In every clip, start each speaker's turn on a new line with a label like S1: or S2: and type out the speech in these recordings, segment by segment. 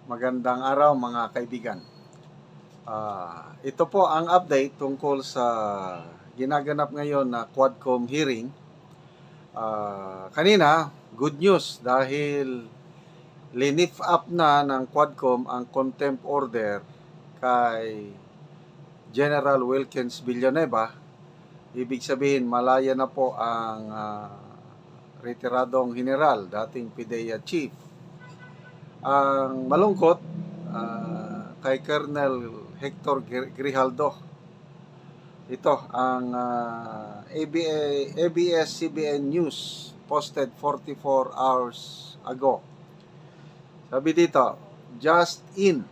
S1: Magandang araw mga kaibigan. Ito po ang update tungkol sa ginaganap ngayon na Quadcom hearing. Kanina, good news dahil linif up na ng Quadcom ang contempt order kay General Wilkins Villanueva. Ibig sabihin, malaya na po ang retiradong general, dating PIDEA chief. Ang malungkot, kay Colonel Hector Grijaldo. Ito ang ABS-CBN News posted 44 hours ago. Sabi dito, just in,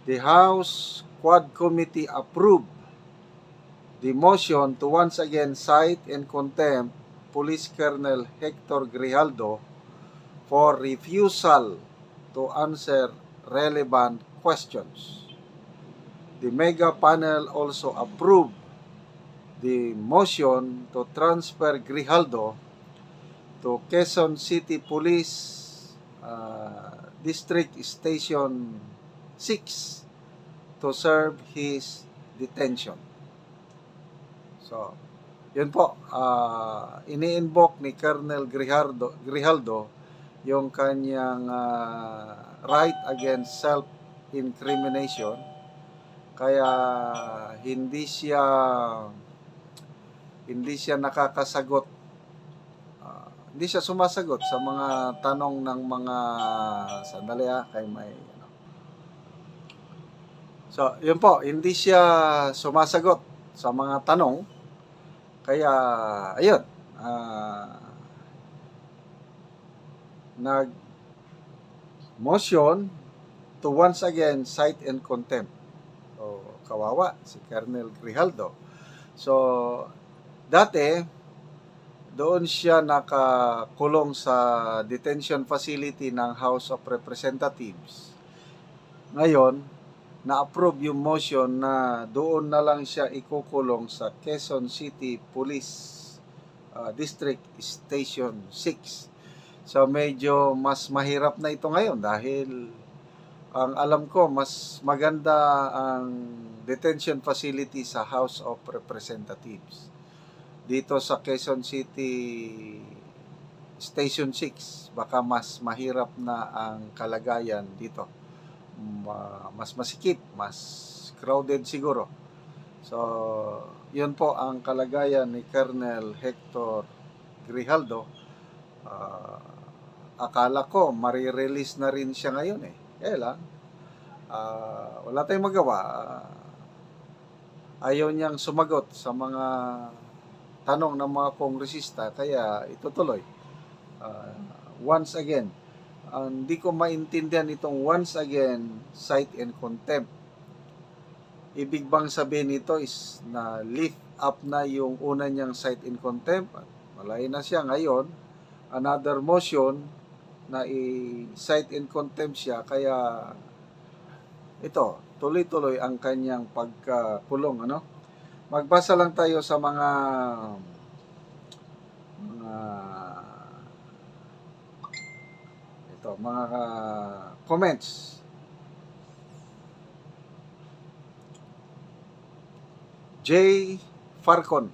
S1: the House Quad Committee approved the motion to once again cite and contempt Police Colonel Hector Grijaldo for refusal to answer relevant questions. The mega panel also approved the motion to transfer Grijaldo to Quezon City Police District Station 6 to serve his detention. So, yun po, ini-invoke ni Colonel Grijaldo yung kanyang right against self-incrimination, kaya hindi siya nakakasagot, hindi siya sumasagot sa mga tanong ng mga kay may So, yun po, hindi siya sumasagot sa mga tanong, kaya ayun, nag-motion to once again cite and contempt. So, kawawa si Colonel Grijaldo. So, dati, doon siya nakakulong sa detention facility ng House of Representatives. Ngayon, na-approve yung motion na doon na lang siya ikukulong sa Quezon City Police District Station 6. So medyo mas mahirap na ito ngayon dahil ang alam ko mas maganda ang detention facility sa House of Representatives. Dito sa Quezon City Station 6, baka mas mahirap na ang kalagayan dito. Mas masikip, mas crowded siguro. So, yun po ang kalagayan ni Colonel Hector Grijaldo. Akala ko marirelease na rin siya ngayon eh. Kaya lang, wala tayong magawa. Ayaw niyang sumagot sa mga tanong ng mga kongresista, kaya itutuloy. Once again, hindi ko maintindihan itong once again cite and contempt. Ibig bang sabihin nito is na lift up na yung una niyang cite and contempt? Malay na siya ngayon. Another motion na i-cite and contempt siya, kaya ito, tuloy-tuloy ang kanyang pagkakulong, ano? Magbasa lang tayo sa mga comments. J. Farcon,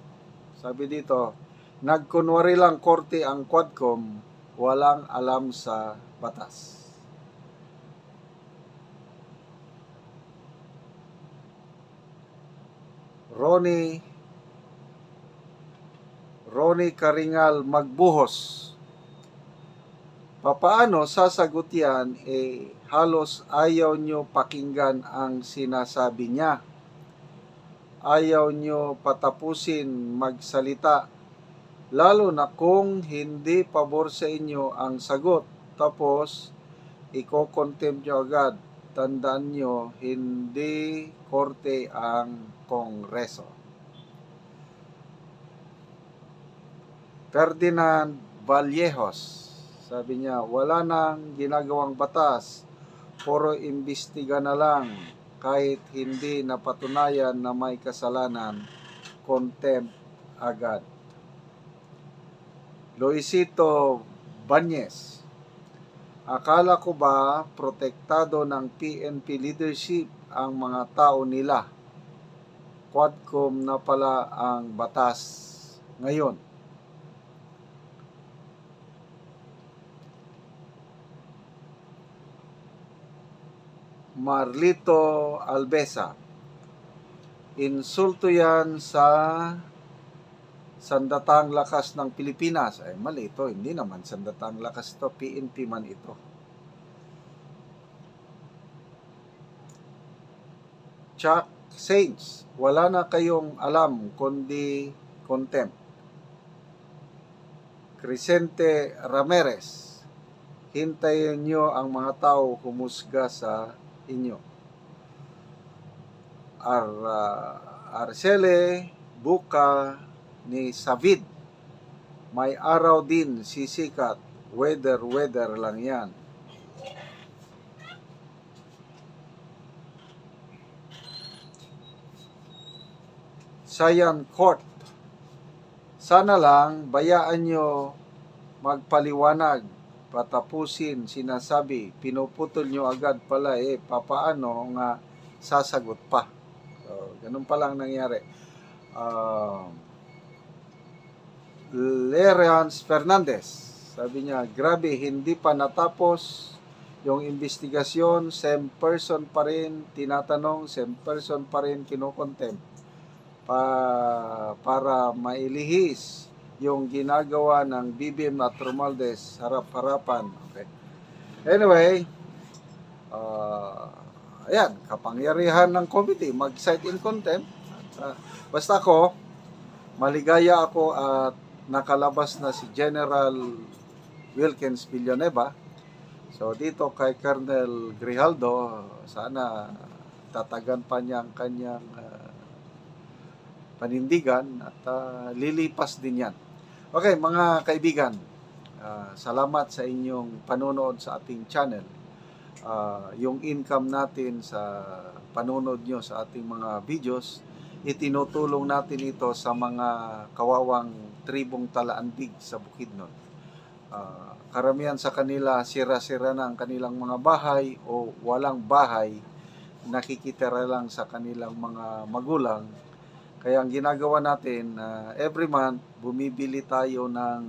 S1: sabi dito, nagkunwari lang korte ang Quadcom, walang alam sa batas. Ronnie Karingal Magbuhos, papaano sasagot yan? Halos ayaw nyo pakinggan ang sinasabi niya. Ayaw nyo patapusin magsalita, lalo na kung hindi pabor sa inyo ang sagot, tapos iko-contempt nyo agad. Tandaan nyo, hindi korte ang Kongreso. Ferdinand Vallejos, sabi niya, wala nang ginagawang batas, puro imbestiga na lang, kahit hindi napatunayan na may kasalanan, contempt agad. Luisito Banyes, Akala ko ba protektado ng PNP leadership ang mga tao nila? Quadcom na pala ang batas ngayon. Marlito Albesa, insulto yan sa sandatang lakas ng Pilipinas. Ay, mali ito. Hindi naman sandatang lakas ito. PNP man ito. Chuck Saints, wala na kayong alam kundi contempt. Crescente Ramirez, hintayin nyo ang mga tao humusga sa inyo. Arcele Buka ni Savid, may araw din sisikat, weather lang yan. Sayan Court, sana lang bayaan nyo magpaliwanag, patapusin, sinasabi, pinuputol nyo agad pala, papaano nga sasagot pa. So, ganun pa lang nangyari. Lerans Fernandez, sabi niya, grabe, hindi pa natapos yung investigasyon, same person pa rin tinatanong, same person pa rin kinukontempt para mailihis yung ginagawa ng BBM at Romualdez harap-harapan. Okay. Anyway, ayan, kapangyarihan ng committee mag-cite in contempt. Basta ako, maligaya ako at nakalabas na si General Wilkins Villanueva. So dito kay Colonel Grijaldo, sana tatagan pa niya ang kanyang panindigan at lilipas din yan. Okay, mga kaibigan, salamat sa inyong panonood sa ating channel. Yung income natin sa panonood nyo sa ating mga videos, itinutulong natin ito sa mga kawawang tribong Talaandig sa Bukidnon. Karamihan sa kanila, sira-sira na ang kanilang mga bahay o walang bahay, nakikitira lang sa kanilang mga magulang. Kaya ang ginagawa natin, every month, bumibili tayo ng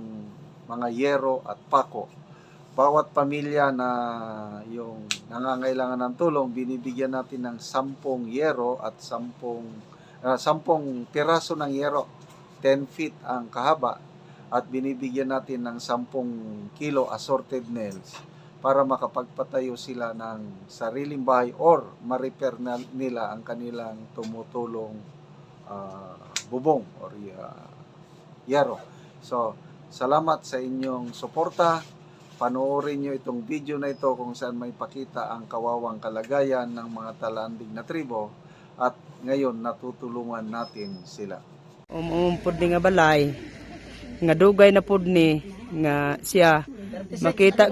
S1: mga yero at pako. Bawat pamilya na yung nangangailangan ng tulong, binibigyan natin ng 10 yero at 10 piraso ng yero. 10 feet ang kahaba. At binibigyan natin ng 10 kilo assorted nails para makapagpatayo sila ng sariling bahay or ma-repair nila ang kanilang tumutulong bubong or yero. So, salamat sa inyong suporta. Panoorin nyo itong video na ito kung saan may pakita ang kawawang kalagayan ng mga Talaandig na tribo at ngayon natutulungan natin sila.
S2: Pud ni nga balay nga dugay na pud ni nga siya makita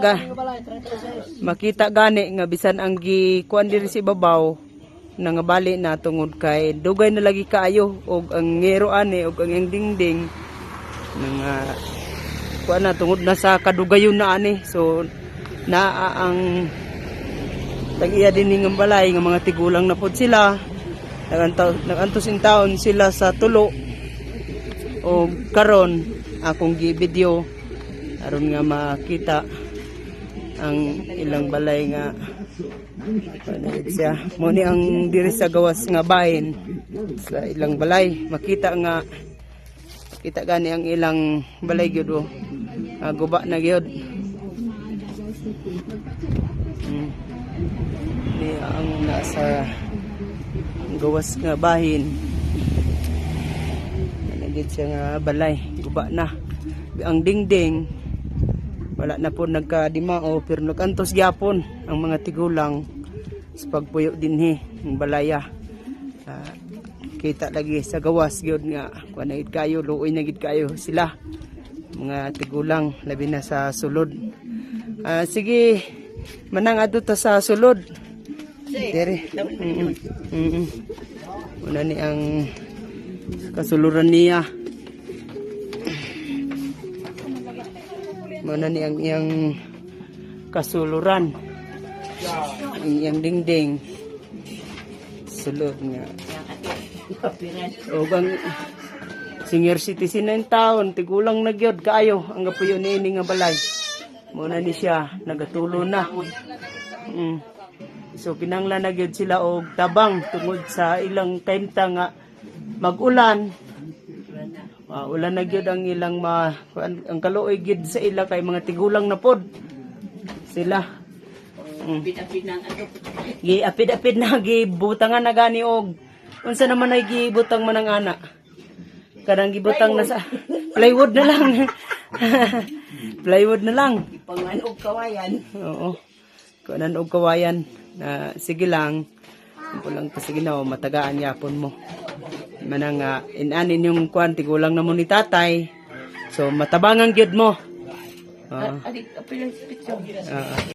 S2: gani nga bisan ang gikuan diri sa ibabaw nangabali na tungod kay dugay na lagi kaayo og ang ngero ani og ang dingding nga kuan na tungod na sa kadugayon na ani. So naa ang tag-iya din ng balay nga mga tigulang na pud sila, nagantos in taon sila sa tulo o karon akong gi-video aron nga makita ang ilang balay nga siya mo ni ang diri sa gawas nga bahin sa ilang balay makita nga kita gani ang ilang balay gyud guba na gyud ni ang nasa gawas nga bahin nagid siya nga balay guba na ang dingding wala na po nagkadimao pero nagantos gyapon ang mga tigulang sa pagpuyo dinhi ng balaya. Kita lagi sa gawas gyud nga kuan na gid kayo luoy na gid kayo sila mga tigulang labi na sa sulod. Sige manang adto ta sa sulod dire. Una ni ang kasuluran niya. Mana ni ang iyang kasuluran. Ang iyang dingding. Sulod nga. O ang senior citizen na yung taon, tigulang na gyud kaayo ang gapuyo ni ini nga balay. Muna ni siya, nagatulo na. So kinanglan na gyud sila og tabang tungod sa ilang kaimta nga mag-ulan. Ulan na gyud ang ilang ang kaluoy gyud sa ila kay mga tigulang na pod sila. Apid-apid na gibutangan na gani og unsa naman ay gibutang man ang ana. Kanang gibutang na sa plywood na lang. Plywood na lang.
S3: Pangan og kawayan.
S2: Oo. Kunan og kawayan na sige lang. Ampo lang ta sige na matagaan yapon mo. Manang inanin yung kwan tigulang na mo ni tatay. So matabangan gyud mo.
S3: Adik apil ang picture.